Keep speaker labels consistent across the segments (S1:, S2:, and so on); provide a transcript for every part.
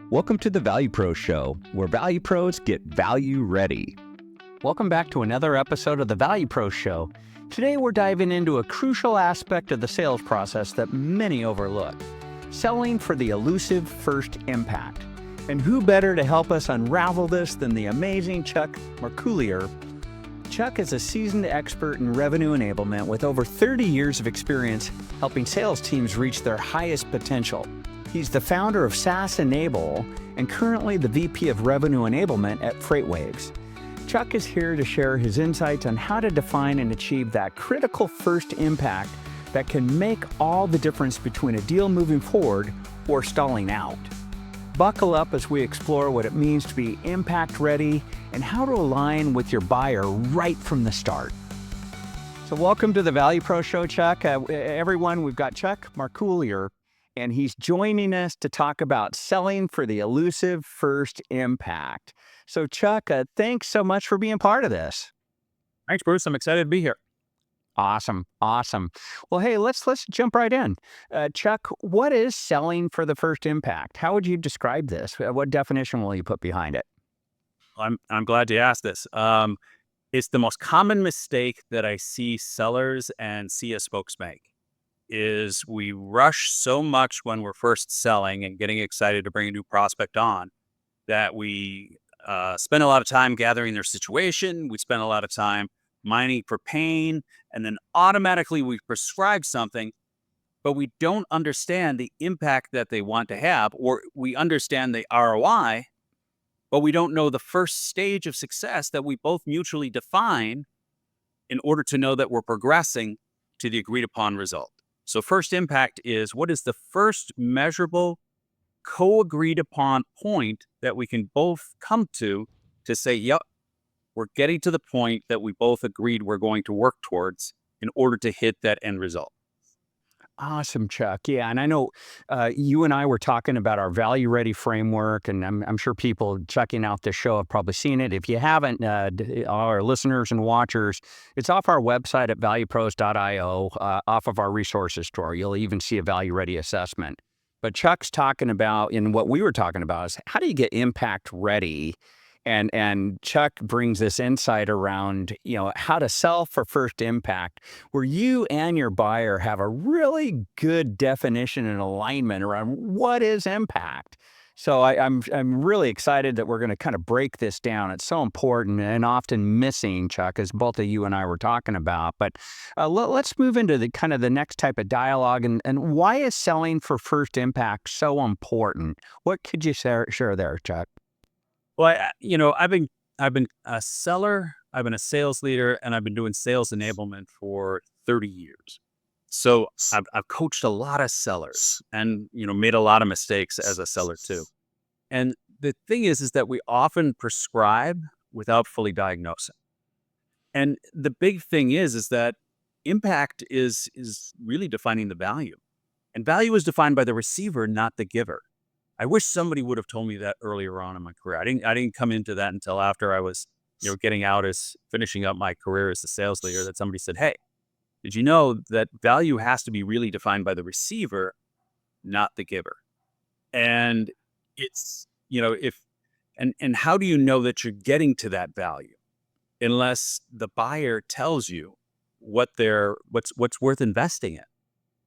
S1: Welcome to the ValuePros Show, where Value Pros get value ready.
S2: Welcome back to another episode of the ValuePros Show. Today we're diving into a crucial aspect of the sales process that many overlook, selling for the elusive first impact. And who better to help us unravel this than the amazing Chuck Marcouiller. Chuck is a seasoned expert in revenue enablement with over 30 years of experience helping sales teams reach their highest potential. He's the founder of SaaS Enable and currently the VP of Revenue Enablement at FreightWaves. Chuck is here to share his insights on how to define and achieve that critical first impact that can make all the difference between a deal moving forward or stalling out. Buckle up as we explore what it means to be impact ready and how to align with your buyer right from the start. So welcome to the ValuePros Show, Chuck. Everyone, we've got Chuck Marcouiller, and he's joining us to talk about selling for the elusive first impact. So Chuck, thanks so much for being part of this.
S3: Thanks, Bruce. I'm excited to be here.
S2: Awesome. Well, hey, let's jump right in. Chuck, what is selling for the first impact? How would you describe this? What definition will you put behind it?
S3: I'm glad you asked this. It's the most common mistake that I see sellers and CS folks make is we rush so much when we're first selling and getting excited to bring a new prospect on that we spend a lot of time gathering their situation. We spend a lot of time mining for pain, and then automatically we prescribe something, but we don't understand the impact that they want to have, or we understand the ROI, but we don't know the first stage of success that we both mutually define in order to know that we're progressing to the agreed upon result. So first impact is what is the first measurable, co-agreed upon point that we can both come to say, yep, we're getting to the point that we both agreed we're going to work towards in order to hit that end result.
S2: Awesome, Chuck. Yeah, and I know you and I were talking about our value ready framework, and I'm sure people checking out this show have probably seen it. If you haven't, our listeners and watchers, it's off our website at valuepros.io, off of our resources store. You'll even see a value ready assessment. But Chuck's talking about, and what we were talking about is how do you get impact ready? And Chuck brings this insight around, how to sell for first impact, where you and your buyer have a really good definition and alignment around what is impact. So I'm really excited that we're going to kind of break this down. It's so important and often missing, Chuck, as both of you and I were talking about. But let's move into the kind of the next type of dialogue. And why is selling for first impact so important? What could you share there, Chuck?
S3: Well, I've been a seller, I've been a sales leader, and I've been doing sales enablement for 30 years. So I've coached a lot of sellers and, made a lot of mistakes as a seller too. And the thing is that we often prescribe without fully diagnosing. And the big thing is that impact is really defining the value. And value is defined by the receiver, not the giver. I wish somebody would have told me that earlier on in my career. I didn't come into that until after I was, getting out finishing up my career as a sales leader, that somebody said, hey, did you know that value has to be really defined by the receiver, not the giver? And it's, and how do you know that you're getting to that value unless the buyer tells you what's worth investing in?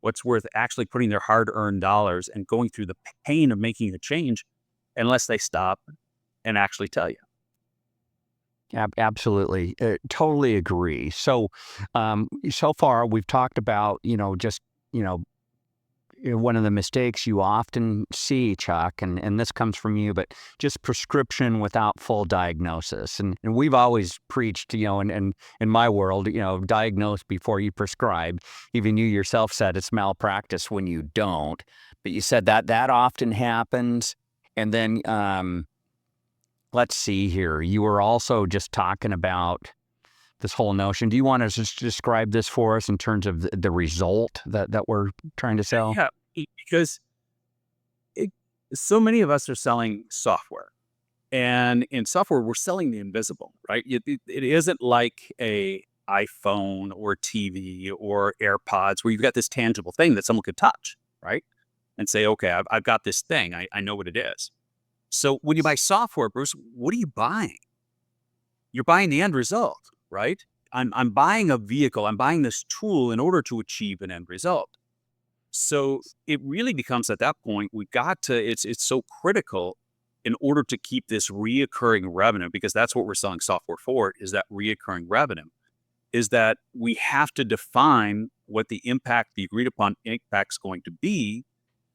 S3: What's worth actually putting their hard-earned dollars and going through the pain of making a change unless they stop and actually tell you.
S2: Absolutely. Totally agree. So, so far we've talked about, one of the mistakes you often see, Chuck, and this comes from you, but just prescription without full diagnosis. And we've always preached, in my world, diagnose before you prescribe. Even you yourself said it's malpractice when you don't. But you said that often happens. And then let's see here. You were also just talking about this whole notion. Do you want to just describe this for us in terms of the result that we're trying to sell?
S3: Yeah, because so many of us are selling software. And in software, we're selling the invisible, right? It isn't like a iPhone or TV or AirPods where you've got this tangible thing that someone could touch, right? And say, okay, I've got this thing. I know what it is. So when you buy software, Bruce, what are you buying? You're buying the end result, right? I'm buying a vehicle. I'm buying this tool in order to achieve an end result. So it really becomes at that point, it's so critical in order to keep this reoccurring revenue, because that's what we're selling software for, is that reoccurring revenue, is that we have to define what the agreed upon impact is going to be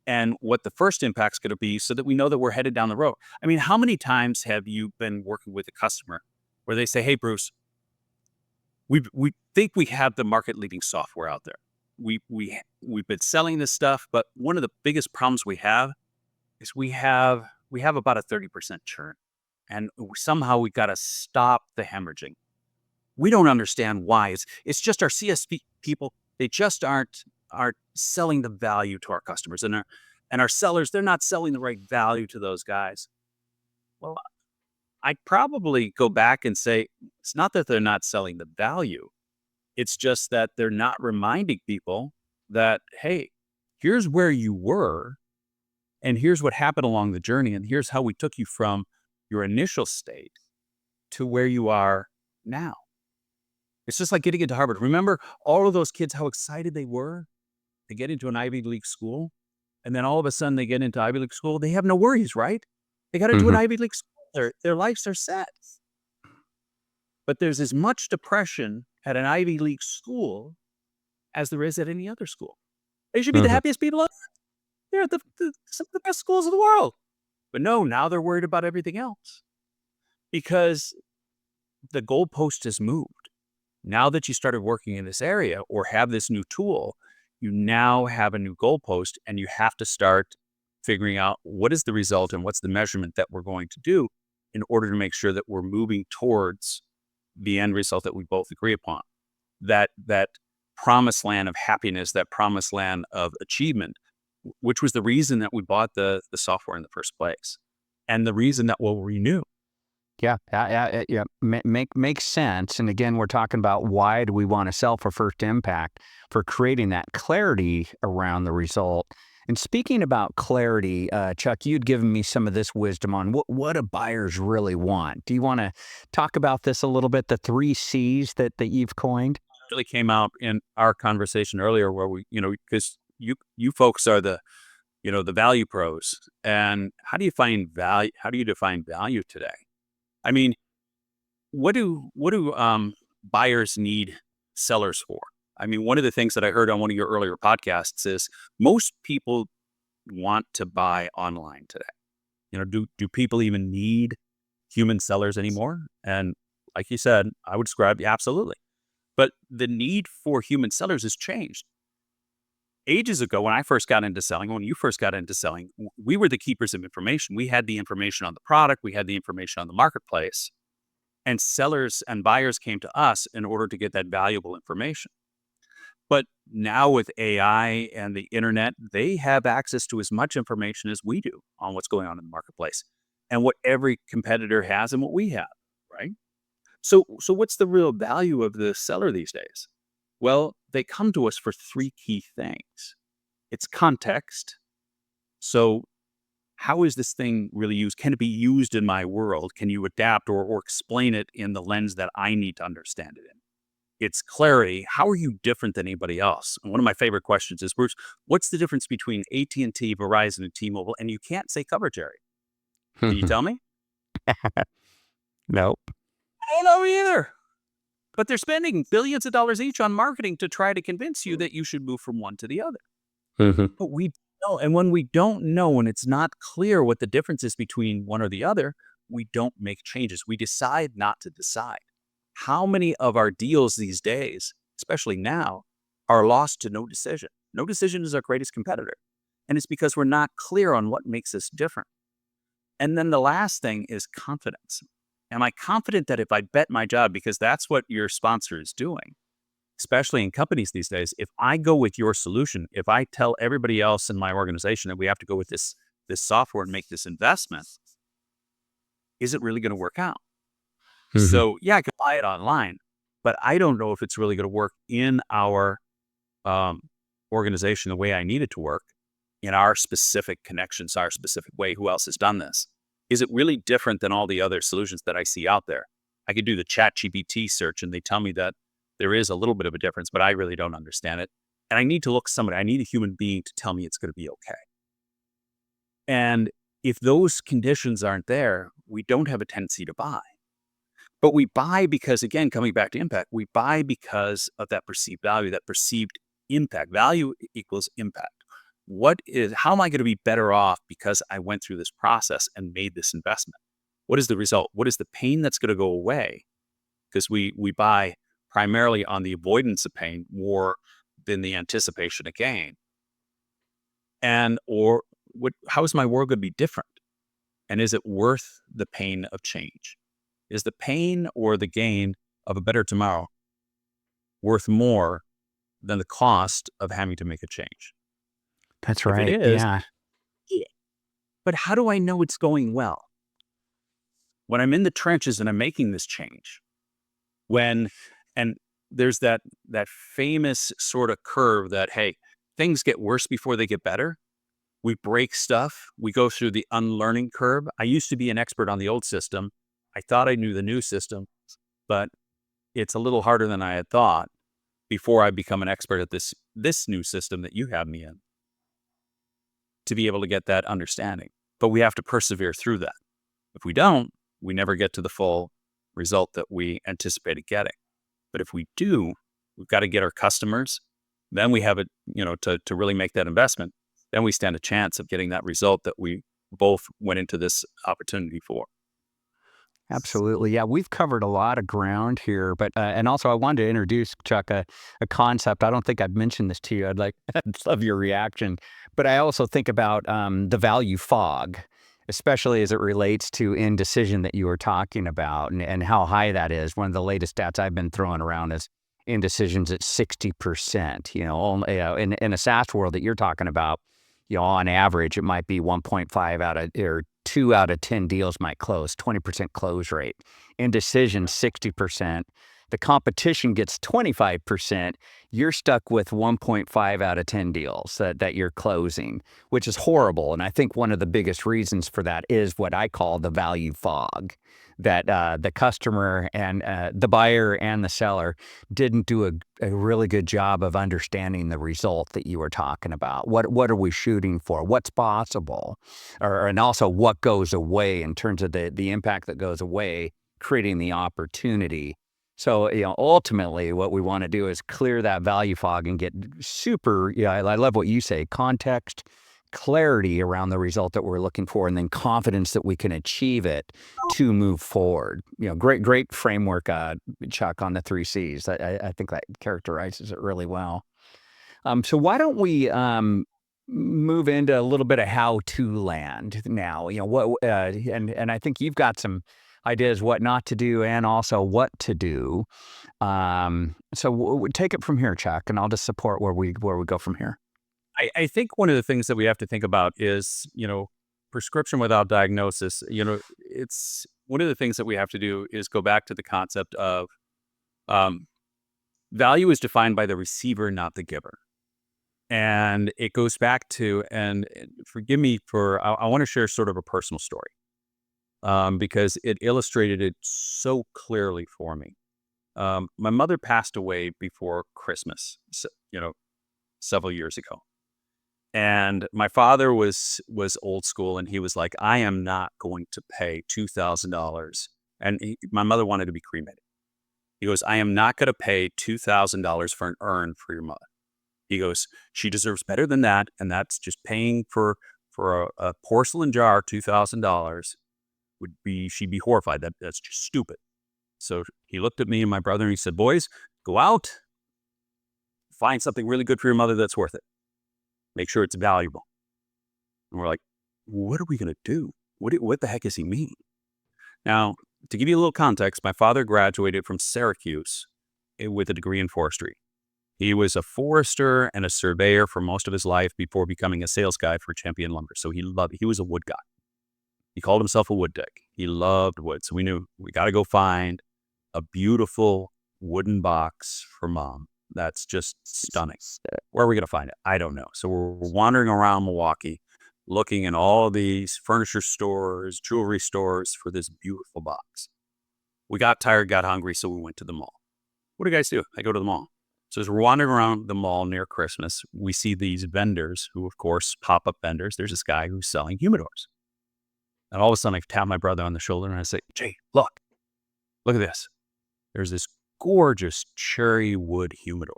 S3: and what the first impact is going to be so that we know that we're headed down the road. I mean, how many times have you been working with a customer where they say, hey, Bruce, we think we have the market leading software out there. We've been selling this stuff, but one of the biggest problems we have is we have about a 30% churn, and somehow we got to stop the hemorrhaging. We don't understand why. It's just our CSP people. They just aren't selling the value to our customers, and our sellers, they're not selling the right value to those guys. Well, I'd probably go back and say, it's not that they're not selling the value. It's just that they're not reminding people that, hey, here's where you were, and here's what happened along the journey, and here's how we took you from your initial state to where you are now. It's just like getting into Harvard. Remember all of those kids, how excited they were to get into an Ivy League school? And then all of a sudden they get into Ivy League school. They have no worries, right? They got into an Ivy League school. Their lives are set. But there's as much depression at an Ivy League school as there is at any other school. They should be the happiest people on earth. They're at some of the best schools in the world. But no, now they're worried about everything else because the goalpost has moved. Now that you started working in this area or have this new tool, you now have a new goalpost, and you have to start figuring out what is the result and what's the measurement that we're going to do in order to make sure that we're moving towards the end result that we both agree upon. That promised land of happiness, that promised land of achievement, which was the reason that we bought the software in the first place, and the reason that we'll renew.
S2: Yeah. Makes sense. And again, we're talking about why do we want to sell for first impact, for creating that clarity around the result. And speaking about clarity, Chuck, you'd given me some of this wisdom on what do buyers really want. Do you want to talk about this a little bit, the 3 C's that you've coined?
S3: It really came out in our conversation earlier where we, because you folks are the value pros. And how do you find value? How do you define value today? I mean, what do buyers need sellers for? I mean, one of the things that I heard on one of your earlier podcasts is most people want to buy online today. Do people even need human sellers anymore? And like you said, I would describe absolutely. But the need for human sellers has changed. Ages ago, when I first got into selling, when you first got into selling, we were the keepers of information. We had the information on the product. We had the information on the marketplace. And sellers and buyers came to us in order to get that valuable information. But now with AI and the internet, they have access to as much information as we do on what's going on in the marketplace and what every competitor has and what we have, right? So what's the real value of the seller these days? Well, they come to us for 3 key things. It's context. So how is this thing really used? Can it be used in my world? Can you adapt or explain it in the lens that I need to understand it in? It's clarity. How are you different than anybody else? And one of my favorite questions is, Bruce, what's the difference between AT&T, Verizon, and T-Mobile? And you can't say coverage area. Can you tell me?
S2: Nope.
S3: I don't know either. But they're spending billions of dollars each on marketing to try to convince you that you should move from one to the other. But we don't. And when we don't know, when it's not clear what the difference is between one or the other, we don't make changes. We decide not to decide. How many of our deals these days, especially now, are lost to no decision? No decision is our greatest competitor. And it's because we're not clear on what makes us different. And then the last thing is confidence. Am I confident that if I bet my job, because that's what your sponsor is doing, especially in companies these days, if I go with your solution, if I tell everybody else in my organization that we have to go with this software and make this investment, is it really going to work out? So yeah, I could buy it online, but I don't know if it's really going to work in our organization the way I need it to work, in our specific connections, our specific way. Who else has done this? Is it really different than all the other solutions that I see out there? I could do the chat GPT search and they tell me that there is a little bit of a difference, but I really don't understand it. And I need to look somebody, I need a human being to tell me it's going to be okay. And if those conditions aren't there, we don't have a tendency to buy. But we buy because, again, coming back to impact, we buy because of that perceived value, that perceived impact. Value equals impact. How am I going to be better off because I went through this process and made this investment? What is the result? What is the pain that's going to go away? Because we buy primarily on the avoidance of pain more than the anticipation of gain. How is my world going to be different? And is it worth the pain of change? Is the pain or the gain of a better tomorrow worth more than the cost of having to make a change?
S2: That's
S3: If
S2: right.
S3: it is,
S2: Yeah.
S3: but how do I know it's going well? When I'm in the trenches and I'm making this change, and there's that famous sort of curve that, hey, things get worse before they get better. We break stuff. We go through the unlearning curve. I used to be an expert on the old system. I thought I knew the new system, but it's a little harder than I had thought before I become an expert at this new system that you have me in to be able to get that understanding. But we have to persevere through that. If we don't, we never get to the full result that we anticipated getting. But if we do, we've got to get our customers. Then we have it, to really make that investment. Then we stand a chance of getting that result that we both went into this opportunity for.
S2: Absolutely. Yeah, we've covered a lot of ground here, but and also I wanted to introduce, Chuck, a concept. I don't think I've mentioned this to you. I'd love your reaction, but I also think about the value fog, especially as it relates to indecision that you were talking about, and how high that is. One of the latest stats I've been throwing around is indecision's at 60%. In a SaaS world that you're talking about, on average, it might be 1.5 out of, or 2 out of 10 deals might close, 20% close rate. Indecision, 60%. The competition gets 25%. You're stuck with 1.5 out of 10 deals that you're closing, which is horrible. And I think one of the biggest reasons for that is what I call the value fog, that the customer and the buyer and the seller didn't do a really good job of understanding the result that you were talking about. What are we shooting for? What's possible? And also what goes away in terms of the impact that goes away, creating the opportunity. So, ultimately what we want to do is clear that value fog and get super, I love what you say, context, clarity around the result that we're looking for, and then confidence that we can achieve it to move forward. Great framework, Chuck, on the 3 C's. I think that characterizes it really well. So why don't we move into a little bit of how to land now? And I think you've got some ideas what not to do and also what to do. So take it from here, Chuck, and I'll just support where we go from here.
S3: I think one of the things that we have to think about is, prescription without diagnosis. It's one of the things that we have to do is go back to the concept of value is defined by the receiver, not the giver. And it goes back to, and forgive me I want to share sort of a personal story because it illustrated it so clearly for me. My mother passed away before Christmas, several years ago. And my father was old school, and he was like, I am not going to pay $2,000. And my mother wanted to be cremated. He goes, I am not going to pay $2,000 for an urn for your mother. He goes, she deserves better than that. And that's just paying for a porcelain jar, $2,000 she'd be horrified. That's just stupid. So he looked at me and my brother and he said, boys, go out, find something really good for your mother that's worth it. Make sure it's valuable. And we're like, what are we going to do? What the heck does he mean? Now, to give you a little context, my father graduated from Syracuse with a degree in forestry. He was a forester and a surveyor for most of his life before becoming a sales guy for Champion Lumber. So he was a wood guy. He called himself a wood deck. He loved wood. So we knew we got to go find a beautiful wooden box for mom. That's just stunning. Where are we going to find it? I don't know. So we're wandering around Milwaukee, looking in all these furniture stores, jewelry stores for this beautiful box. We got tired, got hungry, so we went to the mall. What do you guys do? I go to the mall. So as we're wandering around the mall near Christmas, we see these vendors who, of course, pop-up vendors. There's this guy who's selling humidors. And all of a sudden, I tap my brother on the shoulder and I say, Jay, look at this. There's this gorgeous cherry wood humidor.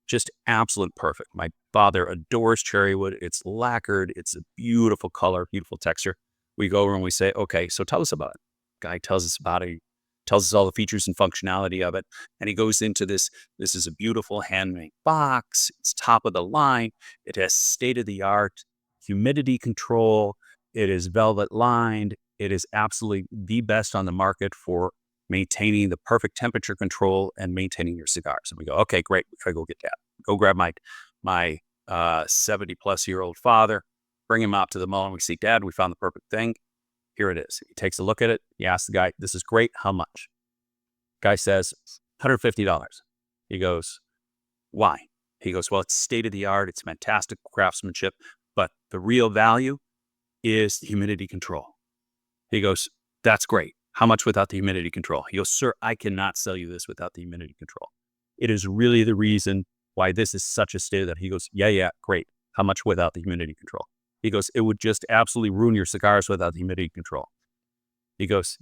S3: Just absolute perfect. My father adores cherry wood. It's lacquered. It's a beautiful color, beautiful texture. We go over and we say, okay, so tell us about it. Guy tells us about it. He tells us all the features and functionality of it. And he goes into this. This is a beautiful handmade box. It's top of the line. It has state-of-the-art humidity control. It is velvet lined. It is absolutely the best on the market for maintaining the perfect temperature control and maintaining your cigars. And we go, okay, great. We gotta go get that. Go grab my 70-plus-year-old father, bring him out to the mall, and we see, Dad, we found the perfect thing. Here it is. He takes a look at it. He asks the guy, this is great. How much? Guy says, $150. He goes, why? He goes, well, it's state-of-the-art. It's fantastic craftsmanship, but the real value is the humidity control. He goes, that's great. How much without the humidity control? He goes, sir, I cannot sell you this without the humidity control. It is really the reason why this is such a state of that. He goes, yeah, great. How much without the humidity control? He goes, it would just absolutely ruin your cigars without the humidity control. He goes,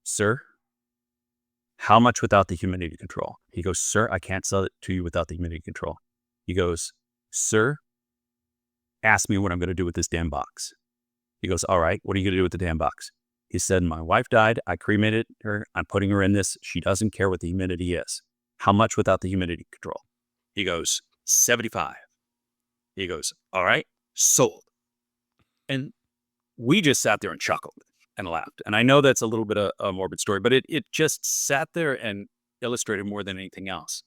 S3: sir, how much without the humidity control? He goes, sir, I can't sell it to you without the humidity control. He goes, sir, ask me what I'm going to do with this damn box. He goes, all right, what are you going to do with the damn box? He said, my wife died. I cremated her. I'm putting her in this. She doesn't care what the humidity is. How much without the humidity control? He goes, 75. He goes, all right, sold. And we just sat there and chuckled and laughed. And I know that's a little bit of a morbid story, but it just sat there and illustrated more than anything else.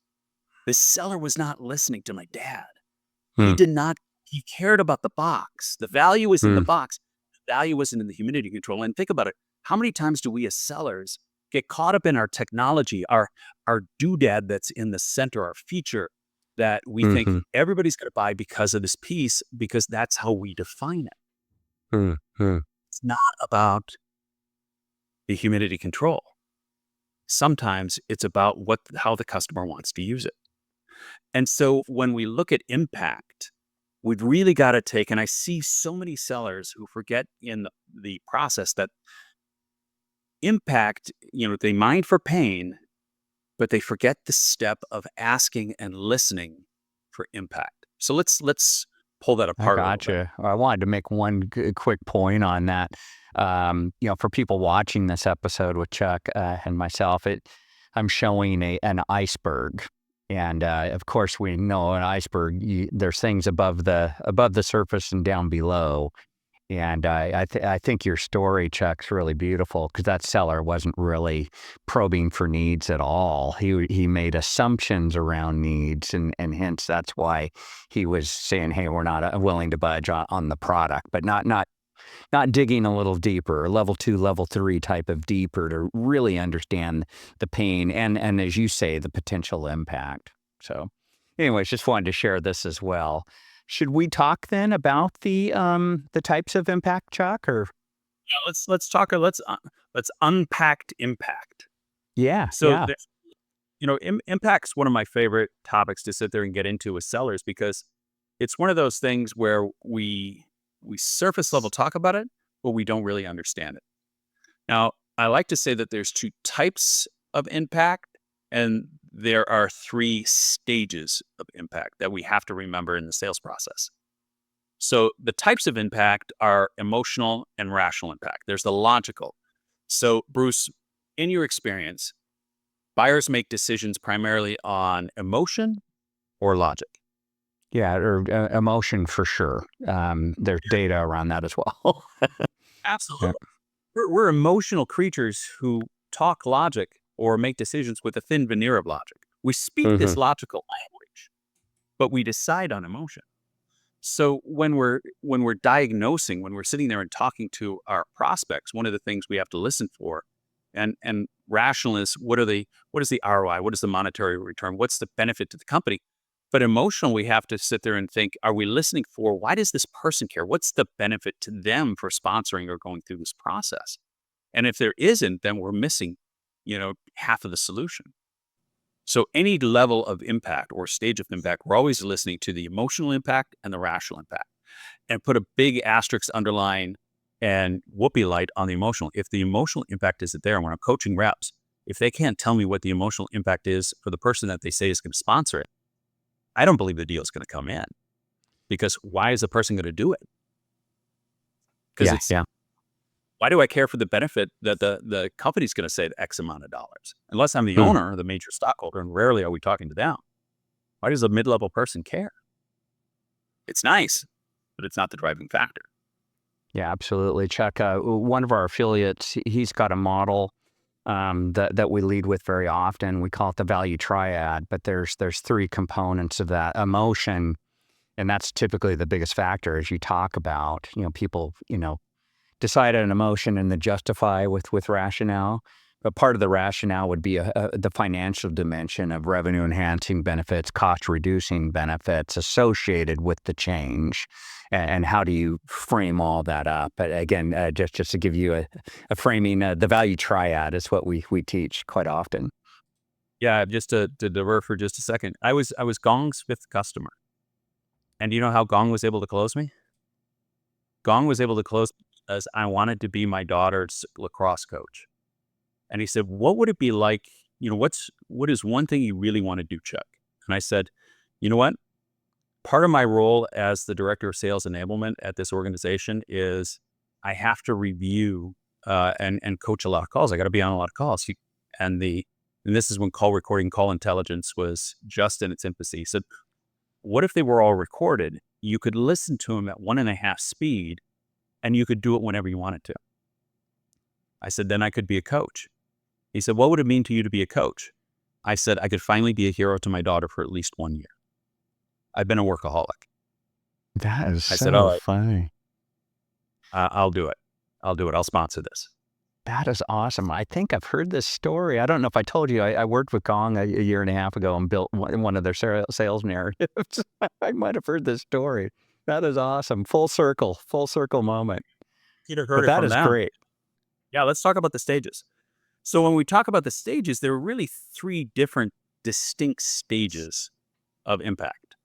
S3: The seller was not listening to my dad. He did not, he cared about the box. The value was in the box. The value wasn't in the humidity control. And think about it. How many times do we as sellers get caught up in our technology, our doodad that's in the center, our feature that we think everybody's going to buy because of this piece, because that's how we define it. It's not about the humidity control. Sometimes it's about how the customer wants to use it. And so when we look at impact, we've really got to take, and I see so many sellers who forget in the process that impact, they mind for pain, but they forget the step of asking and listening for impact. So let's pull that apart.
S2: I gotcha. I wanted to make one quick point on that. For people watching this episode with Chuck and myself, I'm showing an iceberg. And of course, we know an iceberg, there's things above the surface and down below. And I think your story, Chuck's really beautiful, because that seller wasn't really probing for needs at all. He made assumptions around needs, and hence that's why he was saying, hey, we're not willing to budge on the product, but not digging a little deeper, level 2, level 3 type of deeper to really understand the pain and as you say, the potential impact. So anyways, just wanted to share this as well. Should we talk then about the types of impact, Chuck? Or
S3: let's talk. Let's unpack impact.
S2: Yeah.
S3: So impact's one of my favorite topics to sit there and get into with sellers, because it's one of those things where we surface level talk about it, but we don't really understand it. Now, I like to say that there's 2 types of impact, and there are 3 stages of impact that we have to remember in the sales process. So the types of impact are emotional and rational impact. There's the logical. So Bruce, in your experience, buyers make decisions primarily on emotion or logic?
S2: Yeah, or emotion for sure. There's data around that as well.
S3: Absolutely. We're emotional creatures who talk logic or make decisions with a thin veneer of logic. We speak this logical language, but we decide on emotion. So when we're diagnosing, when we're sitting there and talking to our prospects, one of the things we have to listen for, and rational is what is the ROI? What is the monetary return? What's the benefit to the company? But emotional, we have to sit there and think, are we listening for, why does this person care? What's the benefit to them for sponsoring or going through this process? And if there isn't, then we're missing, half of the solution. So any level of impact or stage of impact, we're always listening to the emotional impact and the rational impact, and put a big asterisk underline and whoopee light on the emotional. If the emotional impact isn't there, when I'm coaching reps, if they can't tell me what the emotional impact is for the person that they say is going to sponsor it, I don't believe the deal is going to come in, because why is the person going to do it? Because why do I care for the benefit that the company's going to save X amount of dollars? Unless I'm the owner or the major stockholder, and rarely are we talking to them. Why does a mid-level person care? It's nice, but it's not the driving factor.
S2: Yeah, absolutely. Chuck, one of our affiliates, he's got a model that we lead with very often. We call it the value triad, but there's three components of that. Emotion, and that's typically the biggest factor, as you talk about. People, decide on an emotion and then justify with rationale. But part of the rationale would be the financial dimension of revenue enhancing benefits, cost reducing benefits associated with the change. And how do you frame all that up? But again, just to give you a framing, the value triad is what we teach quite often.
S3: Yeah, just to divert for just a second. I was Gong's fifth customer. And do you know how Gong was able to close me? Gong was able to close as I wanted to be my daughter's lacrosse coach. And he said, what would it be like? What is one thing you really want to do, Chuck? And I said, you know what? Part of my role as the director of sales enablement at this organization is I have to review and coach a lot of calls. I got to be on a lot of calls. And this is when call recording, call intelligence was just in its infancy. He said, what if they were all recorded? You could listen to them at 1.5 speed, and you could do it whenever you wanted to. I said, then I could be a coach. He said, what would it mean to you to be a coach? I said, I could finally be a hero to my daughter for at least 1 year. I've been a workaholic.
S2: That is so funny.
S3: I'll do it. I'll sponsor this.
S2: That is awesome. I think I've heard this story. I don't know if I told you, I worked with Gong a year and a half ago and built one of their sales narratives. I might have heard this story. That is awesome. Full circle moment.
S3: Peter heard
S2: But that is great.
S3: Yeah, let's talk about the stages. So when we talk about the stages, there are really 3 different distinct stages of impact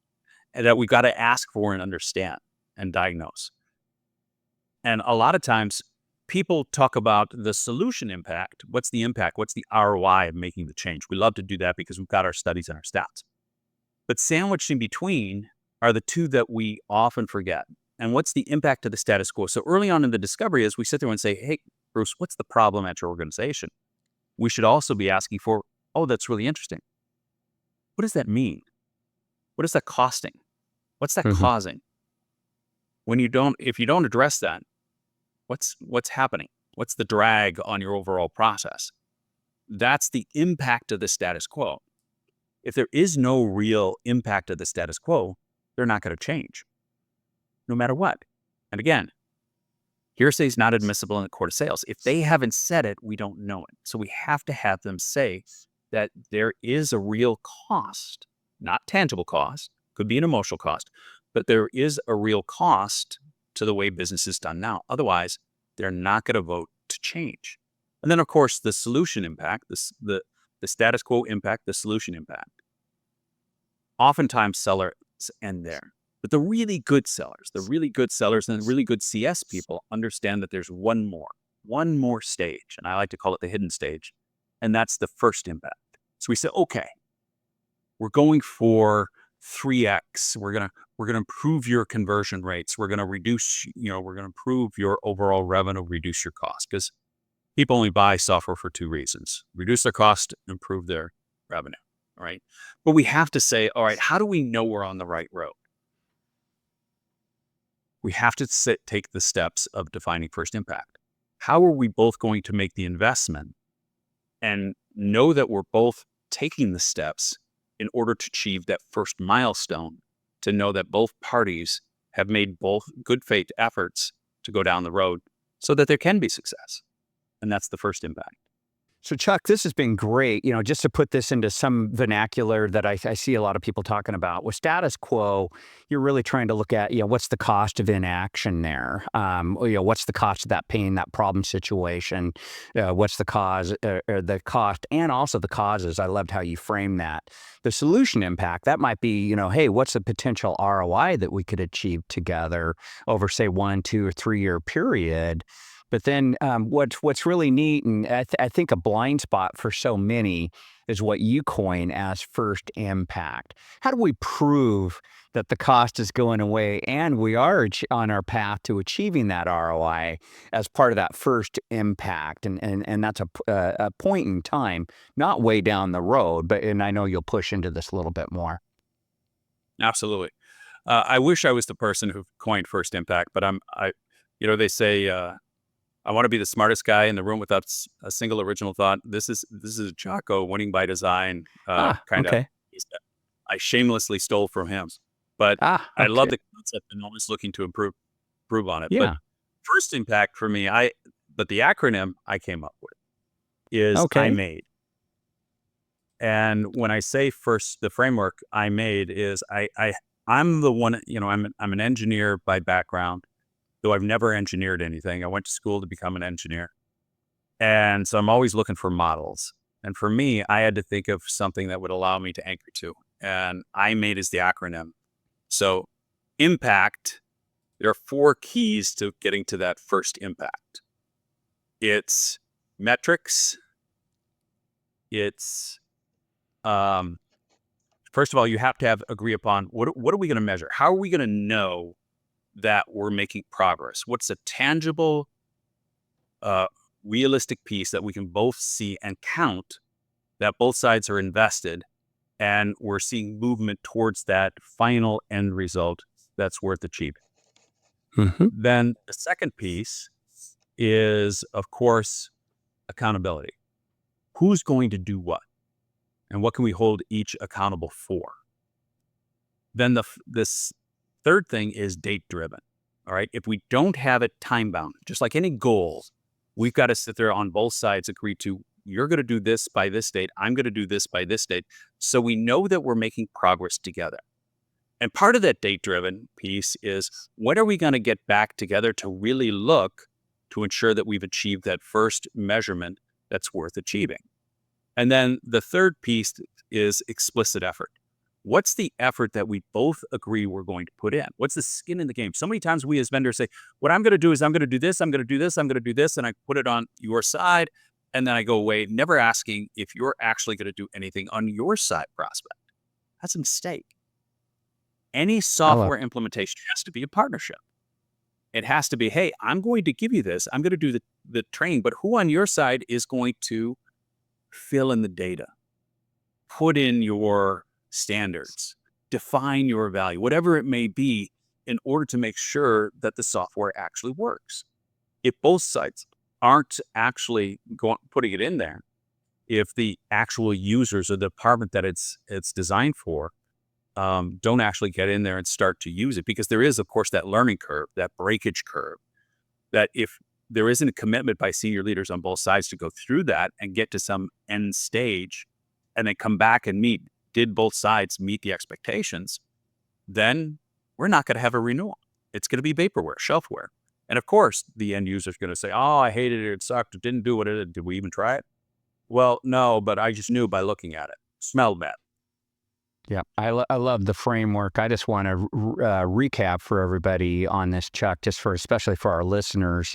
S3: that we've got to ask for and understand and diagnose. And a lot of times people talk about the solution impact. What's the impact? What's the ROI of making the change? We love to do that because we've got our studies and our stats. But sandwiched in between are the 2 that we often forget. And what's the impact of the status quo? So early on in the discovery, as we sit there and say, hey, Bruce, what's the problem at your organization? We should also be asking for, oh, that's really interesting. What does that mean? What is that costing? What's that causing? If you don't address that, what's happening? What's the drag on your overall process? That's the impact of the status quo. If there is no real impact of the status quo, they're not going to change, no matter what. And again, hearsay is not admissible in the court of sales. If they haven't said it, we don't know it. So we have to have them say that there is a real cost, not tangible cost, could be an emotional cost, but there is a real cost to the way business is done now. Otherwise, they're not going to vote to change. And then, of course, the solution impact, the status quo impact, the solution impact. Oftentimes, sellers end there. But the really good sellers and the really good CS people understand that there's one more stage, and I like to call it the hidden stage, and that's the first impact. So we say, okay, we're going for 3x. We're gonna improve your conversion rates. We're gonna reduce, we're gonna improve your overall revenue, reduce your cost, because people only buy software for 2 reasons: reduce their cost, improve their revenue. All right, but we have to say, all right, how do we know we're on the right road? We have to take the steps of defining first impact. How are we both going to make the investment and know that we're both taking the steps in order to achieve that first milestone, to know that both parties have made both good faith efforts to go down the road so that there can be success? And that's the first impact.
S2: So Chuck, this has been great. Just to put this into some vernacular that I see a lot of people talking about. With status quo, you're really trying to look at, what's the cost of inaction there? What's the cost of that pain, that problem situation? What's the cause, or the cost, and also the causes? I loved how you framed that. The solution impact, that might be, hey, what's the potential ROI that we could achieve together over, say, 1, 2, or 3 year period? But then what's really neat, and I think a blind spot for so many, is what you coin as first impact. How do we prove that the cost is going away and we are on our path to achieving that ROI as part of that first impact? And that's a point in time, not way down the road, and I know you'll push into this a little bit more.
S3: Absolutely. I wish I was the person who coined first impact, but they say, I want to be the smartest guy in the room without a single original thought. This is Jocko winning by design, kind of.
S2: Okay.
S3: I shamelessly stole from him, but
S2: Okay.
S3: I love the concept and always looking to improve on it.
S2: Yeah.
S3: But first impact for me, but the acronym I came up with is
S2: Okay.
S3: I made. And when I say first, the framework I made is I'm the one. I'm an engineer by background. Though I've never engineered anything. I went to school to become an engineer. And so I'm always looking for models. And for me, I had to think of something that would allow me to anchor to. And I made is the acronym. So impact, there are 4 keys to getting to that first impact. It's metrics. It's, first of all, you have to agree upon what are we going to measure? How are we going to know that we're making progress? What's a tangible, realistic piece that we can both see and count, that both sides are invested and we're seeing movement towards that final end result that's worth achieving?
S2: Mm-hmm.
S3: Then the second piece is, of course, accountability. Who's going to do what? And what can we hold each accountable for? Then this third thing is date driven. All right. If we don't have it time bound, just like any goal, we've got to sit there on both sides, agree to, you're going to do this by this date. I'm going to do this by this date. So we know that we're making progress together. And part of that date driven piece is, when are we going to get back together to really look to ensure that we've achieved that first measurement that's worth achieving? And then the third piece is explicit effort. What's the effort that we both agree we're going to put in? What's the skin in the game? So many times we as vendors say, what I'm going to do is I'm going to do this, I'm going to do this, I'm going to do this, and I put it on your side, and then I go away, never asking if you're actually going to do anything on your side, prospect. That's a mistake. Any software implementation has to be a partnership. It has to be, hey, I'm going to give you this, I'm going to do the training, but who on your side is going to fill in the data, put in your standards, define your value, whatever it may be, in order to make sure that the software actually works. If both sides aren't actually putting it in there, if the actual users or the department that it's designed for don't actually get in there and start to use it, because there is, of course, that learning curve, that breakage curve, that if there isn't a commitment by senior leaders on both sides to go through that and get to some end stage and then come back and meet, did both sides meet the expectations, then we're not going to have a renewal. It's going to be vaporware, shelfware. And of course, the end user is going to say, oh, I hated it. It sucked. It didn't do what it did. Did we even try it? Well, no, but I just knew by looking at it. Smelled bad.
S2: Yeah, I love the framework. I just want to recap for everybody on this, Chuck, especially for our listeners.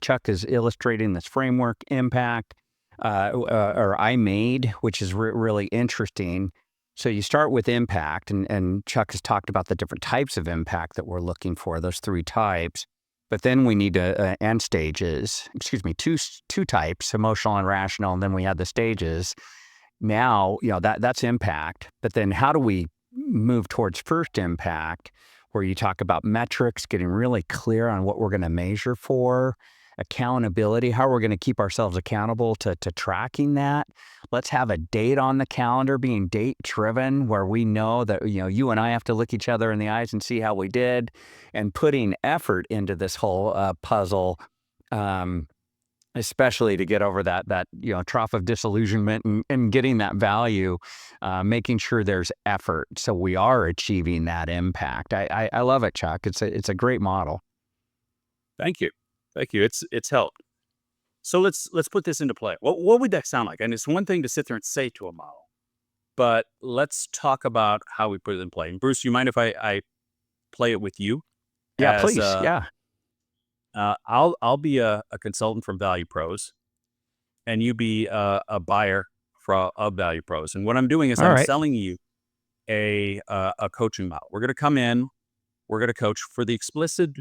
S2: Chuck is illustrating this framework impact, or I made, which is really interesting. So you start with impact, and Chuck has talked about the different types of impact that we're looking for, those 3 types. But then we need end stages, two types, emotional and rational, and then we have the stages. Now, that's impact. But then how do we move towards first impact, where you talk about metrics, getting really clear on what we're going to measure for, accountability, how we're going to keep ourselves accountable to tracking that. Let's have a date on the calendar, being date driven, where we know that, you and I have to look each other in the eyes and see how we did, and putting effort into this whole puzzle. especially to get over that trough of disillusionment and getting that value, making sure there's effort so we are achieving that impact. I love it, Chuck. It's a great model.
S3: Thank you. It's helped. So let's put this into play. What would that sound like? And it's one thing to sit there and say to a model, but let's talk about how we put it in play. And Bruce, you mind if I play it with you?
S2: Yeah,
S3: As
S2: please. Yeah.
S3: I'll be a consultant from ValuePros, and you be a buyer of ValuePros. And what I'm doing is
S2: All
S3: I'm
S2: right.
S3: selling you a coaching model. We're going to come in, we're going to coach for the explicit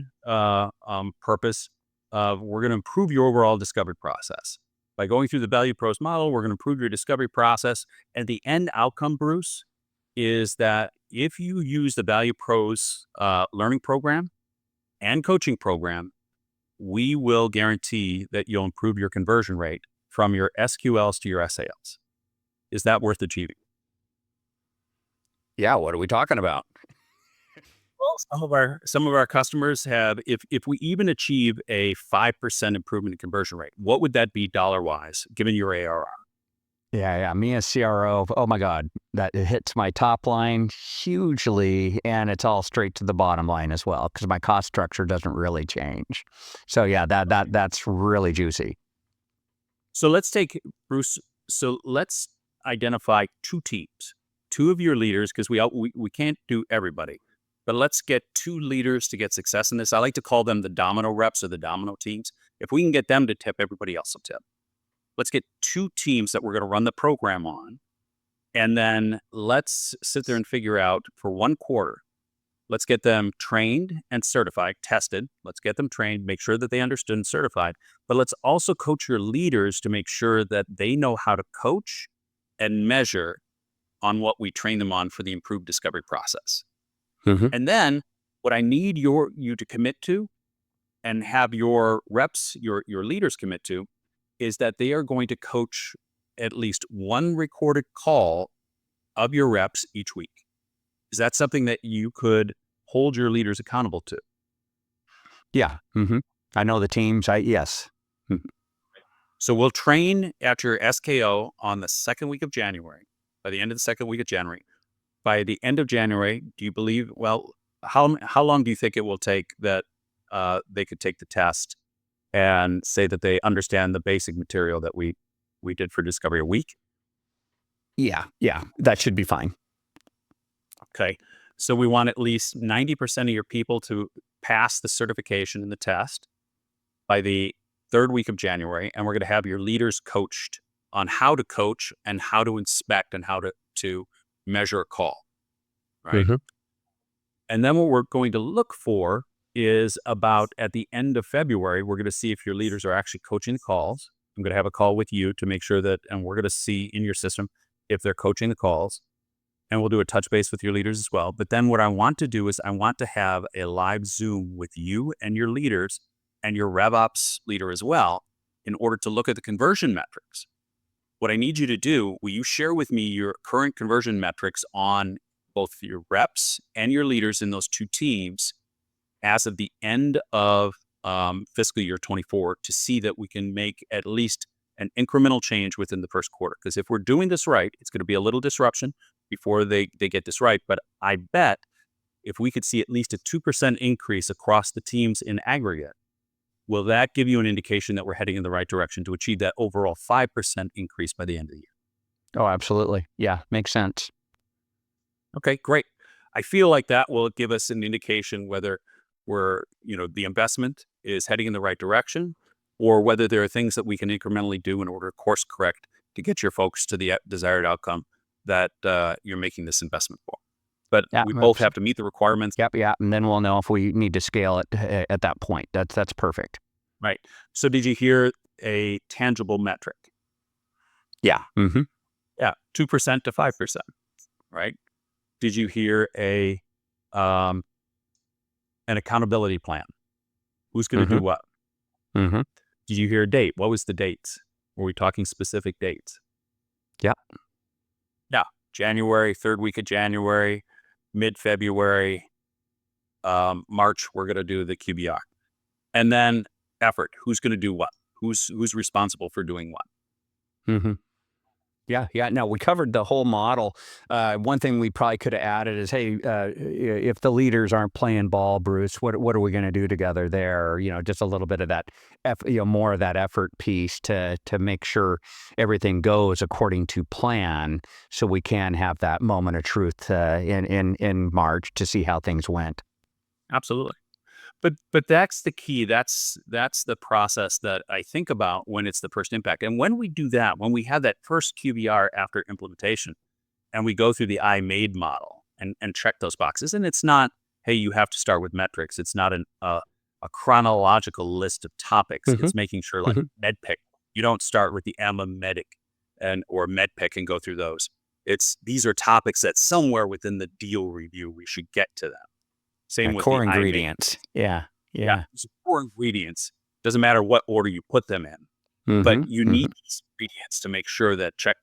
S3: purpose of we're going to improve your overall discovery process. By going through the ValuePros model, we're going to improve your discovery process. And the end outcome, Bruce, is that if you use the ValuePros learning program and coaching program, we will guarantee that you'll improve your conversion rate from your SQLs to your SALs. Is that worth achieving?
S2: Yeah. What are we talking about?
S3: Well, some of our customers have, if we even achieve a 5% improvement in conversion rate, what would that be dollar-wise, given your ARR?
S2: Yeah. Me as CRO, oh my God, that it hits my top line hugely, and it's all straight to the bottom line as well, because my cost structure doesn't really change. So yeah, that's really juicy.
S3: So let's take, Bruce, so let's identify two teams, two of your leaders, because we can't do everybody, but let's get two leaders to get success in this. I like to call them the domino reps or the domino teams. If we can get them to tip, everybody else will tip. Let's get two teams that we're going to run the program on. And then let's sit there and figure out for 1 quarter, let's get them trained and certified, tested. Let's get them trained, make sure that they understood and certified. But let's also coach your leaders to make sure that they know how to coach and measure on what we train them on for the improved discovery process.
S2: Mm-hmm.
S3: And then what I need you to commit to and have your reps, your leaders commit to, is that they are going to coach at least one recorded call of your reps each week. Is that something that you could hold your leaders accountable to?
S2: Yeah. Mm-hmm. I know the teams. Yes. Mm-hmm.
S3: So we'll train at your SKO on the second week of January, by the end of the second week of January. By the end of January, do you believe, how long do you think it will take that they could take the test and say that they understand the basic material that we did for discovery? A week?
S2: Yeah. That should be fine.
S3: Okay. So we want at least 90% of your people to pass the certification and the test by the third week of January. And we're going to have your leaders coached on how to coach and how to inspect and how to measure a call. Right.
S2: Mm-hmm.
S3: And then what we're going to look for is about at the end of February, we're going to see if your leaders are actually coaching the calls. I'm going to have a call with you to make sure that, and we're going to see in your system if they're coaching the calls. And we'll do a touch base with your leaders as well. But then what I want to do is I want to have a live Zoom with you and your leaders and your RevOps leader as well in order to look at the conversion metrics. What I need you to do, will you share with me your current conversion metrics on both your reps and your leaders in those two teams as of the end of fiscal year 24 to see that we can make at least an incremental change within the first quarter? Because if we're doing this right, it's going to be a little disruption before they get this right. But I bet if we could see at least a 2% increase across the teams in aggregate, will that give you an indication that we're heading in the right direction to achieve that overall 5% increase by the end of the year?
S2: Oh, absolutely. Yeah, makes sense.
S3: Okay, great. I feel like that will give us an indication whether the investment is heading in the right direction or whether there are things that we can incrementally do in order to course correct to get your folks to the desired outcome that you're making this investment for. But we both have to meet the requirements.
S2: Yep. And then we'll know if we need to scale it at that point. That's perfect.
S3: Right. So did you hear a tangible metric?
S2: Yeah. Mm-hmm.
S3: Yeah. 2% to 5%. Right. Did you hear an accountability plan? Who's going to do what?
S2: Mm-hmm.
S3: Did you hear a date? What was the dates? Were we talking specific dates?
S2: Yeah.
S3: Yeah. January, third week of January, mid-February, March, we're going to do the QBR. And then effort. Who's going to do what? who's responsible for doing what.
S2: Mm-hmm. Yeah. No, we covered the whole model. One thing we probably could have added is, hey, if the leaders aren't playing ball, Bruce, what are we going to do together there? Just a little bit of that, more of that effort piece to make sure everything goes according to plan, so we can have that moment of truth in March to see how things went.
S3: Absolutely. But that's the key. That's the process that I think about when it's the first impact. And when we do that, when we have that first QBR after implementation, and we go through the I made model and check those boxes, and it's not, hey, you have to start with metrics. It's not a chronological list of topics. It's making sure, like MedPick, you don't start with the AMA medic or MedPick and go through those. These are topics that somewhere within the deal review we should get to them. Same with
S2: core
S3: the
S2: ingredients. Yeah.
S3: Core ingredients. Doesn't matter what order you put them in, but you need these ingredients to make sure that check.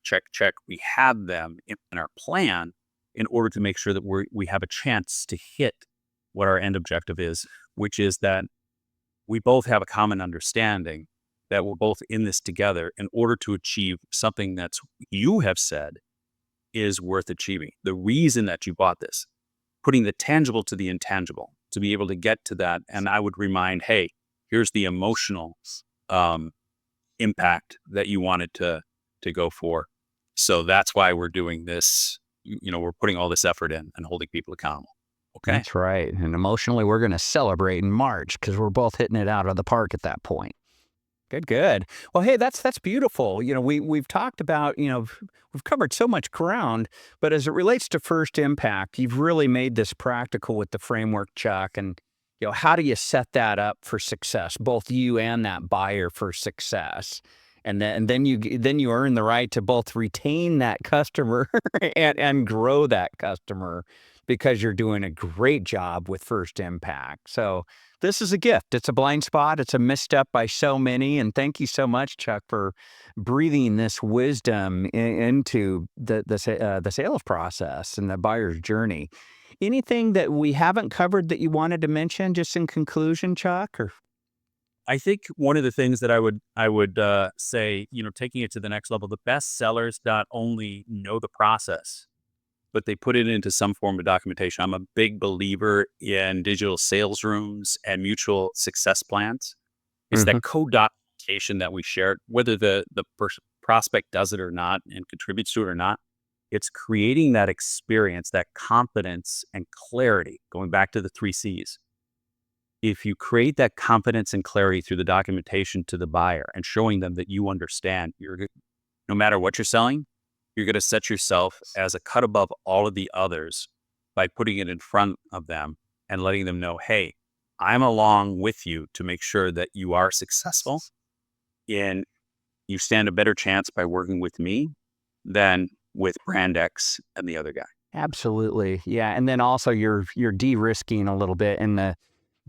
S3: We have them in our plan in order to make sure that we have a chance to hit what our end objective is, which is that we both have a common understanding that we're both in this together in order to achieve something that's, you have said, is worth achieving. The reason that you bought this, putting the tangible to the intangible to be able to get to that. And I would remind, hey, here's the emotional impact that you wanted to go for. So that's why we're doing this. We're putting all this effort in and holding people accountable. Okay.
S2: That's right. And emotionally, we're going to celebrate in March because we're both hitting it out of the park at that point. Good. Well, hey, that's beautiful. We've talked about, we've covered so much ground, but as it relates to first impact, you've really made this practical with the framework, Chuck. And, how do you set that up for success, both you and that buyer for success? And then you earn the right to both retain that customer and grow that customer, because you're doing a great job with first impact. So this is a gift. It's a blind spot. It's a misstep by so many. And thank you so much, Chuck, for breathing this wisdom into the sales process and the buyer's journey. Anything that we haven't covered that you wanted to mention, just in conclusion, Chuck? Or
S3: I think one of the things that I would say, taking it to the next level, the best sellers not only know the process, but they put it into some form of documentation. I'm a big believer in digital sales rooms and mutual success plans. It's that co-documentation that we share, whether the prospect does it or not and contributes to it or not. It's creating that experience, that confidence and clarity, going back to the 3 C's. If you create that confidence and clarity through the documentation to the buyer and showing them that you understand, no matter what you're selling, you're going to set yourself as a cut above all of the others by putting it in front of them and letting them know, hey, I'm along with you to make sure that you are successful, and you stand a better chance by working with me than with brand X and the other guy.
S2: Absolutely. Yeah. And then also you're de-risking a little bit in the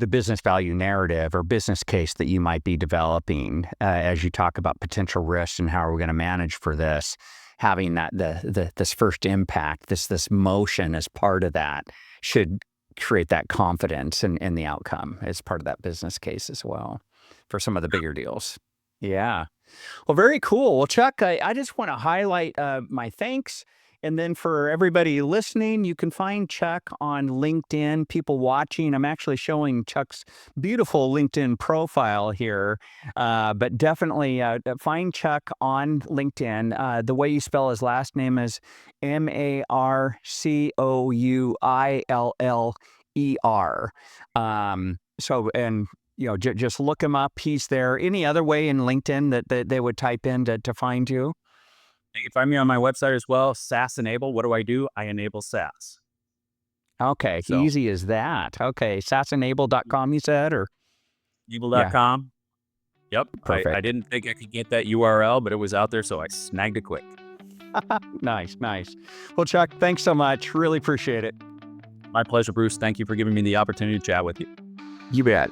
S2: business value narrative or business case that you might be developing as you talk about potential risks and how are we going to manage for this. Having that this first impact, this motion as part of that should create that confidence in the outcome as part of that business case as well for some of the bigger deals. Yeah. Well, very cool. Well, Chuck, I just want to highlight my thanks. And then for everybody listening, you can find Chuck on LinkedIn. People watching, I'm actually showing Chuck's beautiful LinkedIn profile here. But definitely find Chuck on LinkedIn. The way you spell his last name is Marcouiller. Just look him up. He's there. Any other way in LinkedIn that they would type in to find you?
S3: You can find me on my website as well, SaaS Enable. What do? I enable SaaS.
S2: Okay, so easy as that. Okay, SaaSenable.com you said, or?
S3: Enable.com. Yeah. Yep.
S2: Perfect.
S3: I didn't think I could get that URL, but it was out there, so I snagged it quick.
S2: Nice. Well, Chuck, thanks so much. Really appreciate it.
S3: My pleasure, Bruce. Thank you for giving me the opportunity to chat with you.
S2: You bet.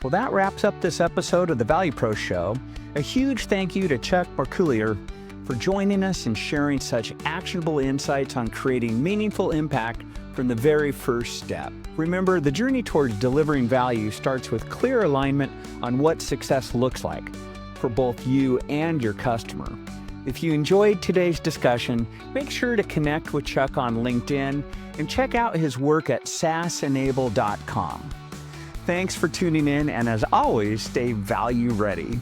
S2: Well, that wraps up this episode of the ValuePros Show. A huge thank you to Chuck Marcouiller for joining us and sharing such actionable insights on creating meaningful impact from the very first step. Remember, the journey towards delivering value starts with clear alignment on what success looks like. for both you and your customer. If you enjoyed today's discussion, make sure to connect with Chuck on LinkedIn and check out his work at saasenable.com. Thanks for tuning in, and as always, stay value ready.